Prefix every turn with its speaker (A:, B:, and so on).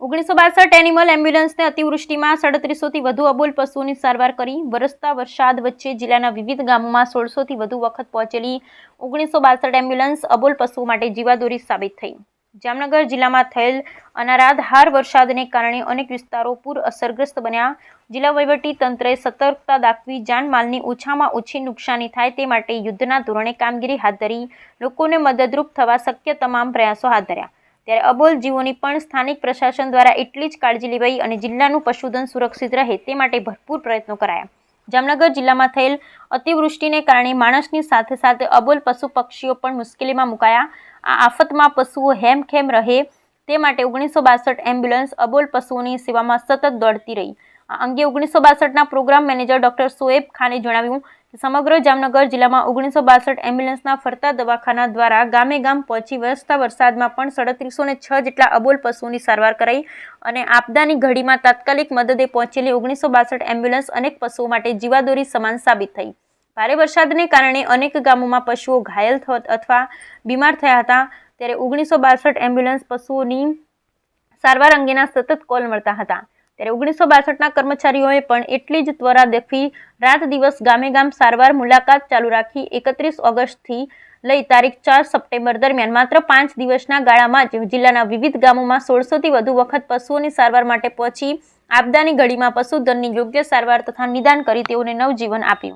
A: 1962 animal એમ્બ્યુલન્સને અતિવૃષ્ટિમાં 3700થી વધુ અબોલ પશુઓની સારવાર કરી વરસતા વરસાદ વચ્ચે જિલ્લાના વિવિધ ગામોમાં 1600થી વધુ વખત પહોંચેલી 1962 એમ્બ્યુલન્સ અબોલ પશુઓ માટે જીવાદોરી સાબિત થઈ। જામનગર જિલ્લામાં થયેલ અનરાધાર વરસાદને કારણે અનેક વિસ્તારો પૂર અસરગ્રસ્ત બન્યા। જિલ્લા વહીવટી તંત્રએ સતર્કતા દાખવી જાનમાલની ઓછામાં ઓછી નુકસાની થાય તે માટે યુદ્ધના ધોરણે કામગીરી હાથ ધરી લોકોને મદદરૂપ થવા શક્ય તમામ પ્રયાસો હાથ ધર્યા। ત્યારે અબોલ જીવોની પણ સ્થાનિક પ્રશાસન દ્વારા એટલી જ કાળજી લેવાઈ અને જિલ્લાનું પશુધન સુરક્ષિત રહે તે માટે ભરપૂર પ્રયત્નો કરાયા। જામનગર જિલ્લામાં થયેલ અતિવૃષ્ટિને કારણે માણસની સાથે સાથે અબોલ પશુ પક્ષીઓ પણ મુશ્કેલીમાં મુકાયા। આ આફતમાં પશુઓ હેમખેમ રહે તે માટે 1962 એમ્બ્યુલન્સ અબોલ પશુઓની સેવામાં સતત દોડતી રહી। આ અંગે 1962ના પ્રોગ્રામ મેનેજર ડોક્ટર શોએબ ખાને જણાવ્યું કે સમગ્ર જામનગર જિલ્લામાં 1962 એમ્બ્યુલન્સના ફરતા દવાખાના દ્વારા ગામે ગામ પહોંચી વરસતા વરસાદમાં પણ 3706 જેટલા અબોલ પશુઓની સારવાર કરાઈ અને આપદાની ઘડીમાં તાત્કાલિક મદદે પહોંચેલી 1962 એમ્બ્યુલન્સ અનેક પશુઓ માટે જીવાદોરી સમાન સાબિત થઈ। ભારે વરસાદને કારણે અનેક ગામોમાં પશુઓ ઘાયલ અથવા બીમાર થયા હતા। ત્યારે 1962 એમ્બ્યુલન્સ પશુઓની સારવાર અંગેના સતત કોલ મળતા હતા। ત્યારે 1962ના કર્મચારીઓએ પણ એટલી જ ત્વરા દાખવી રાત દિવસ ગામે ગામ સારવાર મુલાકાત ચાલુ રાખી 31 ઓગસ્ટથી લઈ તારીખ 4 સપ્ટેમ્બર દરમિયાન માત્ર 5 દિવસના ગાળામાં જ જિલ્લાના વિવિધ ગામોમાં 1600થી વધુ વખત પશુઓની સારવાર માટે પહોંચી આપદાની ઘડીમાં પશુધનની યોગ્ય સારવાર તથા નિદાન કરી તેઓને નવજીવન આપ્યું।